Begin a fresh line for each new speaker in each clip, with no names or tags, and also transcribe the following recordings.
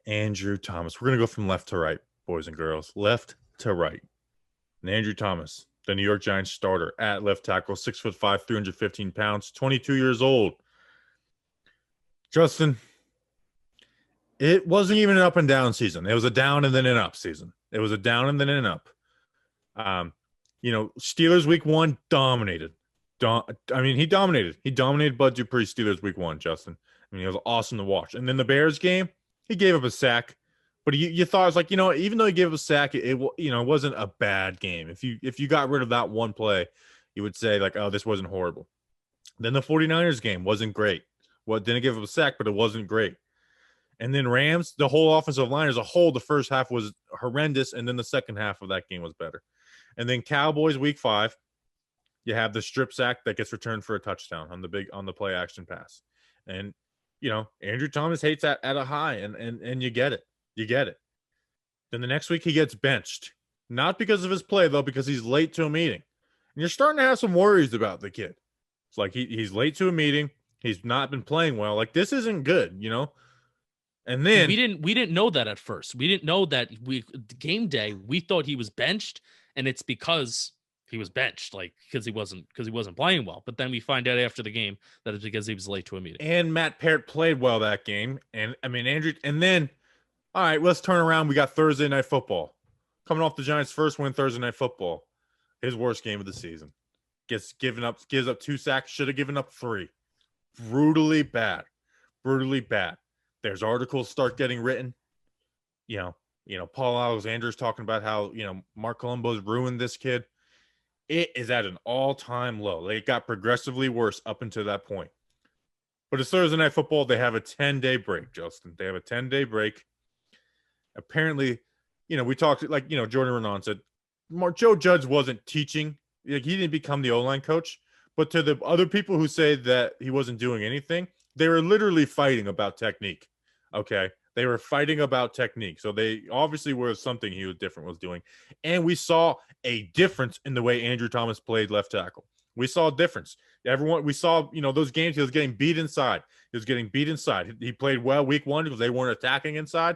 Andrew Thomas. We're going to go from left to right, boys and girls. Left to right. And Andrew Thomas, the New York Giants starter at left tackle, 6'5", 315 pounds, 22 years old. Justin, it wasn't even an up and down season. It was a down and then an up season. It was a down and then an up. Steelers week 1 dominated. He dominated. He dominated Bud Dupree Steelers week 1, Justin. I mean, it was awesome to watch. And then the Bears game, he gave up a sack. But you thought it was like, even though he gave up a sack, it wasn't a bad game. If you got rid of that one play, you would say like, oh, this wasn't horrible. Then the 49ers game wasn't great. Well, it didn't give up a sack, but it wasn't great. And then Rams, the whole offensive line as a whole, the first half was horrendous, and then the second half of that game was better. And then Cowboys week 5, you have the strip sack that gets returned for a touchdown on the play action pass. And Andrew Thomas hates that at a high, and you get it. You get it. Then the next week he gets benched. Not because of his play, though, because he's late to a meeting. And you're starting to have some worries about the kid. It's like he's late to a meeting. He's not been playing well. Like, this isn't good, And then
we didn't know that at first. We didn't know that game day, we thought he was benched, and it's because he was benched, like because he wasn't playing well. But then we find out after the game that it's because he was late to a meeting.
And Matt Parrott played well that game. And I mean, Andrew, and then all right, let's turn around. We got Thursday Night Football. Coming off the Giants' first win Thursday Night Football. His worst game of the season. Gives up 2 sacks. Should have given up 3. Brutally bad. There's articles start getting written. Paul Alexander's talking about how, Mark Colombo's ruined this kid. It is at an all-time low. It got progressively worse up until that point. But it's Thursday Night Football. They have a 10-day break, Justin. They have a 10-day break. Apparently, we talked, like, Jordan Renan said, Joe Judge wasn't teaching. Like, he didn't become the O-line coach. But to the other people who say that he wasn't doing anything, they were literally fighting about technique. Okay? They were fighting about technique. So they obviously were something he was doing. And we saw a difference in the way Andrew Thomas played left tackle. We saw a difference. We saw, those games he was getting beat inside. He played well week 1 because they weren't attacking inside.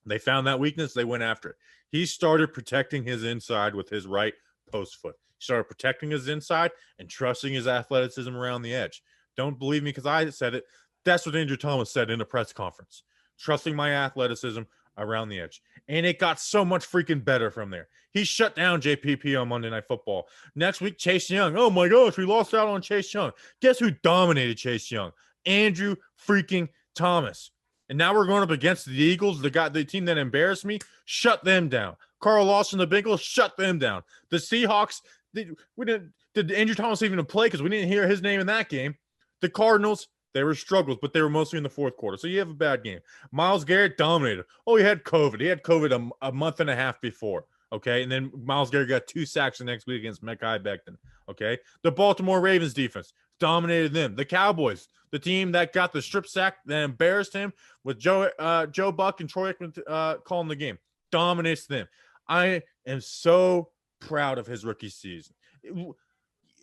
They found that weakness. They went after it. He started protecting his inside with his right post foot. He started protecting his inside and trusting his athleticism around the edge. Don't believe me because I said it. That's what Andrew Thomas said in a press conference. Trusting my athleticism around the edge. And it got so much freaking better from there. He shut down JPP on Monday Night Football. Next week, Chase Young. Oh my gosh, we lost out on Chase Young. Guess who dominated Chase Young? Andrew freaking Thomas. And now we're going up against the Eagles, the team that embarrassed me. Shut them down. Carl Lawson, the Bengals, shut them down. The Seahawks, did Andrew Thomas even play because we didn't hear his name in that game. The Cardinals, they were struggles, but they were mostly in the fourth quarter. So you have a bad game. Myles Garrett dominated. Oh, he had COVID. He had COVID a month and a half before. Okay. And then Myles Garrett got 2 sacks the next week against Mekhi Becton. Okay. The Baltimore Ravens defense dominated them. The Cowboys, the team that got the strip sack that embarrassed him with Joe Buck and Troy Aikman calling the game, dominates them. I am so proud of his rookie season.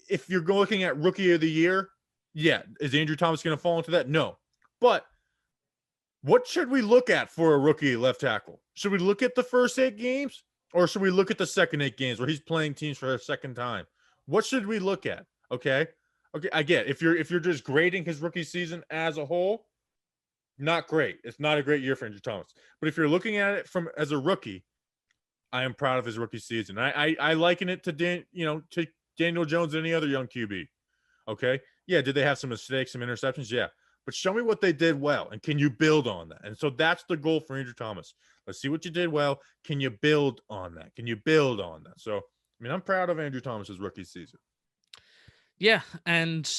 If you're looking at rookie of the year, yeah, is Andrew Thomas going to fall into that? No. But what should we look at for a rookie left tackle? Should we look at the first 8 games or should we look at the second 8 games where he's playing teams for a second time? What should we look at? Okay, I get if you're just grading his rookie season as a whole, not great. It's not a great year for Andrew Thomas. But if you're looking at it as a rookie, I am proud of his rookie season. I liken it to to Daniel Jones and any other young QB. Okay, yeah, did they have some mistakes, some interceptions? Yeah, but show me what they did well, and can you build on that? And so that's the goal for Andrew Thomas. Let's see what you did well. Can you build on that? So, I mean, I'm proud of Andrew Thomas's rookie season.
Yeah, and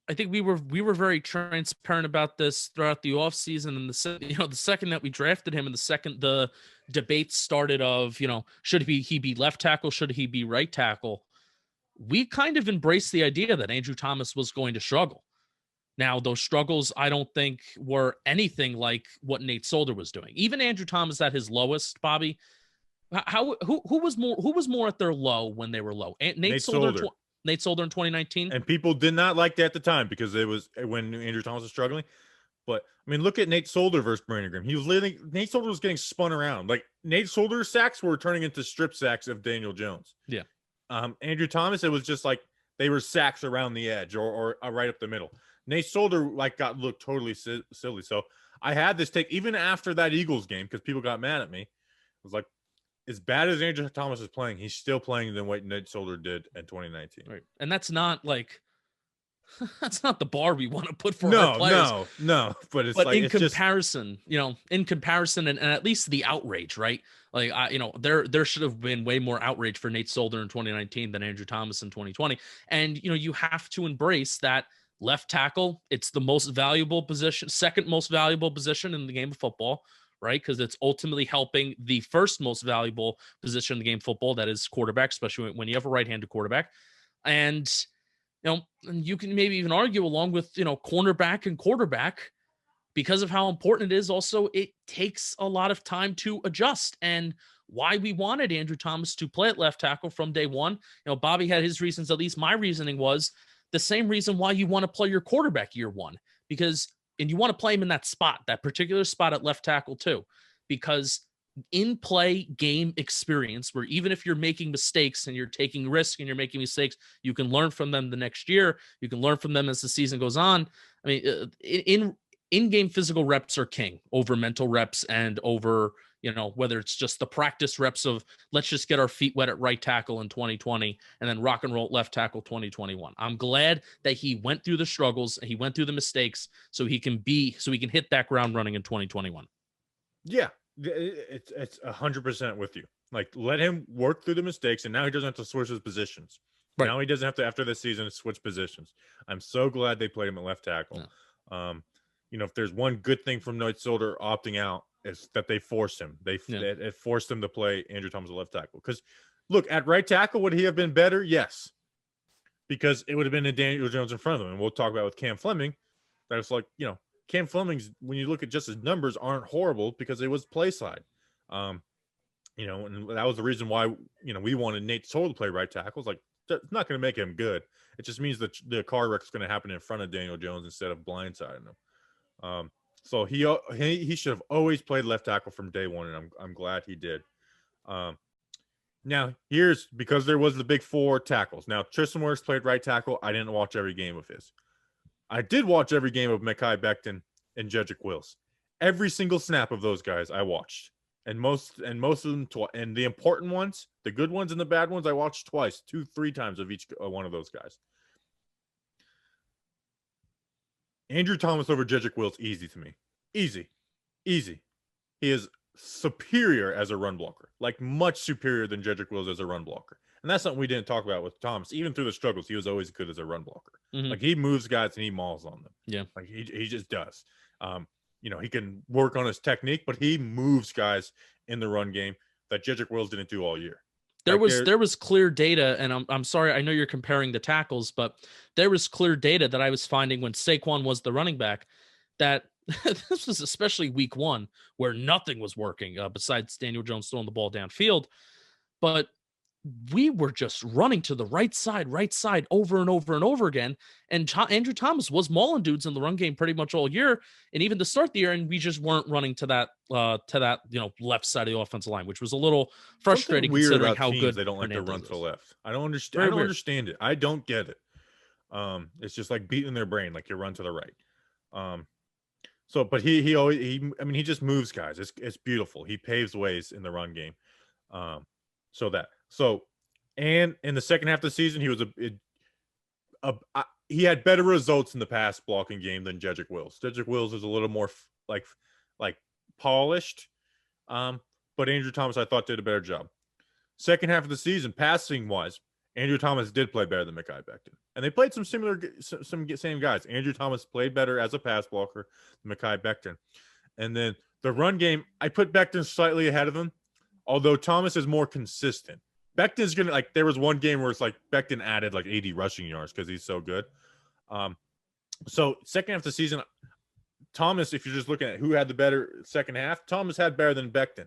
I think we were very transparent about this throughout the offseason, and the second that we drafted him, and the second the debate started of should he be left tackle, should he be right tackle, we kind of embraced the idea that Andrew Thomas was going to struggle. Now, those struggles I don't think were anything like what Nate Solder was doing. Even Andrew Thomas at his lowest, Bobby. Who was more at their low when they were low? Nate Solder. Nate Solder in 2019.
And people did not like that at the time because it was when Andrew Thomas was struggling. But I mean, look at Nate Solder versus Brandon Graham. Nate Solder was getting spun around. Like Nate Solder's sacks were turning into strip sacks of Daniel Jones.
Yeah.
Andrew Thomas, it was just like they were sacks around the edge or right up the middle. Nate Solder looked totally silly. So I had this take even after that Eagles game because people got mad at me. It was like, as bad as Andrew Thomas is playing, he's still playing than what Nate Solder did in 2019.
Right. And that's not like that's not the bar we want to put for our players.
No. But
in comparison, and at least the outrage, right? Like, there should have been way more outrage for Nate Solder in 2019 than Andrew Thomas in 2020. And, you have to embrace that left tackle. It's the most valuable position, second most valuable position in the game of football, right? Because it's ultimately helping the first most valuable position in the game of football, that is quarterback, especially when you have a right-handed quarterback. And, you can maybe even argue along with, cornerback and quarterback, because of how important it is. Also, it takes a lot of time to adjust, and why we wanted Andrew Thomas to play at left tackle from day one. Bobby had his reasons. At least my reasoning was the same reason why you want to play your quarterback year one, and you want to play him in that spot, that particular spot at left tackle too, because in play game experience, where even if you're making mistakes and you're taking risks and you're making mistakes, you can learn from them the next year. You can learn from them as the season goes on. I mean, in-game physical reps are king over mental reps and over, whether it's just the practice reps of let's just get our feet wet at right tackle in 2020 and then rock and roll left tackle 2021. I'm glad that he went through the struggles, he went through the mistakes so he can hit that ground running in 2021.
Yeah. It's 100% with you. Like, let him work through the mistakes, and now he doesn't have to switch his positions. Right. Now he doesn't have to, after this season, switch positions. I'm so glad they played him at left tackle. Yeah. If there's one good thing from Nate Solder opting out, is that they forced him. It forced him to play Andrew Thomas at left tackle. Because, look, at right tackle, would he have been better? Yes. Because it would have been a Daniel Jones in front of him. And we'll talk about with Cam Fleming. That it's like, Cam Fleming's, when you look at just his numbers, aren't horrible because it was play side. And that was the reason why, we wanted Nate Solder to play right tackle. It's like, it's not going to make him good. It just means that the car wreck is going to happen in front of Daniel Jones instead of blindsiding him. So he should have always played left tackle from day one, and I'm glad he did. Now, because there was the big four tackles. Now, Tristan Wirfs played right tackle. I didn't watch every game of his. I did watch every game of Mekhi Becton and Jedrick Wills. Every single snap of those guys I watched. And most of them and the important ones, the good ones and the bad ones, I watched twice, 2-3 times of each one of those guys. Andrew Thomas over Jedrick Wills, easy to me. Easy. He is superior as a run blocker, like much superior than Jedrick Wills as a run blocker. And that's something we didn't talk about with Thomas. Even through the struggles, he was always good as a run blocker. Mm-hmm. Like, he moves guys and he mauls on them.
Yeah.
Like, he just does. He can work on his technique, but he moves guys in the run game that Jedrick Wills didn't do all year.
There was clear data, and I'm sorry, I know you're comparing the tackles, but there was clear data that I was finding when Saquon was the running back that this was especially week one where nothing was working besides Daniel Jones throwing the ball downfield. But we were just running to the right side over and over and over again. And Andrew Thomas was mauling dudes in the run game pretty much all year, and even to start the year, and we just weren't running to that left side of the offensive line, which was a little frustrating considering how good
they don't like to run to the left. I don't understand. I don't understand it. I don't get it. It's just like beating their brain, like you run to the right. But he just moves guys. It's beautiful. He paves ways in the run game. And in the second half of the season, he was he had better results in the pass blocking game than Jedrick Wills. Jedrick Wills is a little more like polished. But Andrew Thomas, I thought, did a better job. Second half of the season, passing wise, Andrew Thomas did play better than Mekhi Becton. And they played some same guys. Andrew Thomas played better as a pass blocker than Mekhi Becton. And then the run game, I put Becton slightly ahead of him, although Thomas is more consistent. Becton's going to, there was one game where it's like Becton added 80 rushing yards because he's so good. So second half of the season, Thomas, if you're just looking at who had the better second half, Thomas had better than Becton.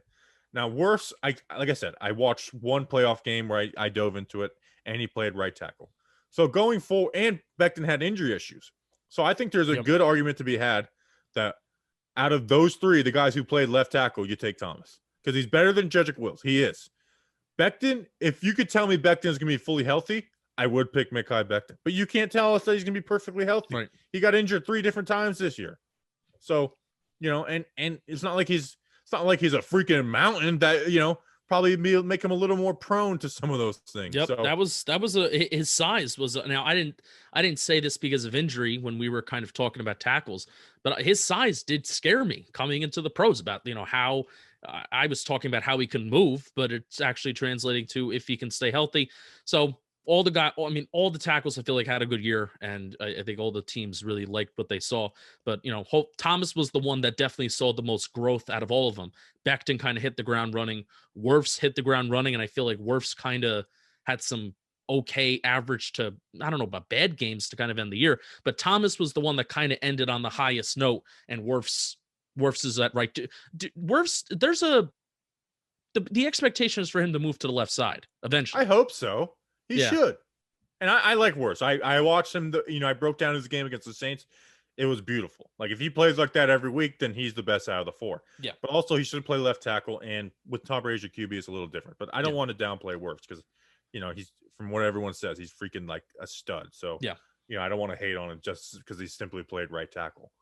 Now, Wirfs, like I said, I watched one playoff game where I dove into it, and he played right tackle. So going forward, and Becton had injury issues. So I think there's a good argument to be had that out of those three, the guys who played left tackle, you take Thomas because he's better than Jedrick Wills. He is. Becton, if you could tell me Becton is going to be fully healthy, I would pick Mekhi Becton. But you can't tell us that he's going to be perfectly healthy.
Right.
He got injured 3 different times this year. So, and it's not like he's a freaking mountain that, probably make him a little more prone to some of those things.
Yep,
so,
that was his size was now I didn't say this because of injury when we were kind of talking about tackles, but his size did scare me coming into the pros about how I was talking about how he can move, but it's actually translating to if he can stay healthy. So all the tackles I feel like had a good year, and I think all the teams really liked what they saw. But Thomas was the one that definitely saw the most growth out of all of them. Becton kind of hit the ground running. Wirfs hit the ground running, and I feel like Wirfs kind of had some okay average to, I don't know about bad games to kind of end the year. But Thomas was the one that kind of ended on the highest note, and Wirfs is that right. Wirfs, there's the expectation is for him to move to the left side eventually.
I hope so. He
Yeah.
should. And I like Wirfs. I watched him. I broke down his game against the Saints. It was beautiful. Like if he plays like that every week, then he's the best out of the 4.
Yeah.
But also he should play left tackle. And with Tom Brady's QB, it's a little different. But I don't want to downplay Wirfs because, he's from what everyone says, he's freaking like a stud. So
yeah,
I don't want to hate on him just because he simply played right tackle.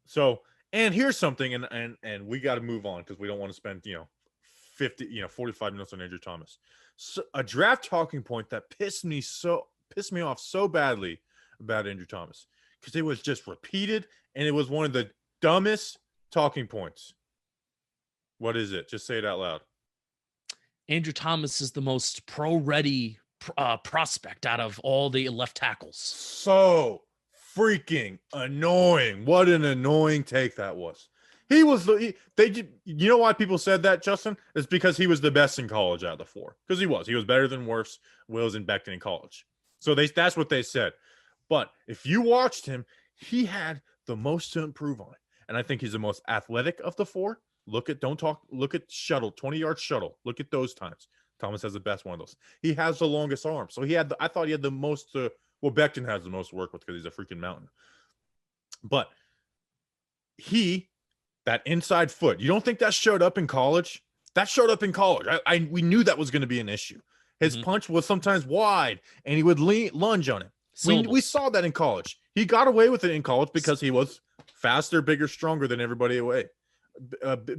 So and here's something, and we got to move on because we don't want to spend 45 minutes on Andrew Thomas. So a draft talking point that pissed me off so badly about Andrew Thomas because it was just repeated and it was one of the dumbest talking points. What is it? Just say it out loud.
Andrew Thomas is the most pro-ready prospect out of all the left tackles.
So freaking annoying. What an annoying take that was. He was you know why people said that, Justin? It's because he was the best in college out of the 4. Because he was better than Wirfs, Wills, and Becton in college. So that's what they said. But if you watched him, he had the most to improve on. And I think he's the most athletic of the 4. Look at shuttle, 20-yard shuttle. Look at those times. Thomas has the best one of those. He has the longest arm. So I thought he had the most Becton has the most to work with because he's a freaking mountain. But that inside foot, you don't think that showed up in college? That showed up in college. We knew that was going to be an issue. His punch was sometimes wide, and he would lunge on it. We saw that in college. He got away with it in college because he was faster, bigger, stronger than everybody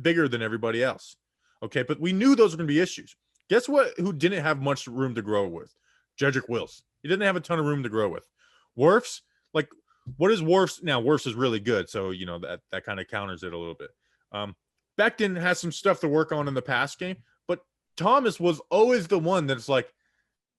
bigger than everybody else. Okay, but we knew those were going to be issues. Guess what? Who didn't have much room to grow with? Jedrick Wills. He didn't have a ton of room to grow with. Wirfs, like, what is Wirfs? Now, Wirfs is really good, so, that kind of counters it a little bit. Becton has some stuff to work on in the pass game, but Thomas was always the one that's like,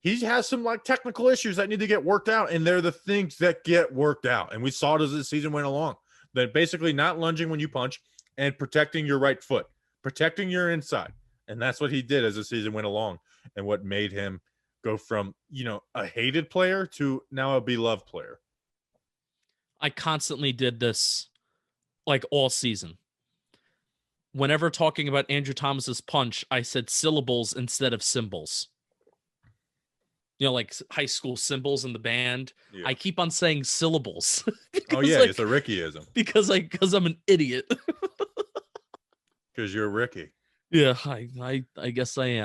he has some, like, technical issues that need to get worked out, and they're the things that get worked out. And we saw it as the season went along. That basically not lunging when you punch and protecting your right foot, protecting your inside. And that's what he did as the season went along and what made him go from, a hated player to now a beloved player.
I constantly did this like all season. Whenever talking about Andrew Thomas's punch, I said syllables instead of symbols. Like high school symbols in the band. Yeah. I keep on saying syllables.
It's a Rickyism.
Because I'm an idiot.
Because you're Ricky.
Yeah, I guess I am.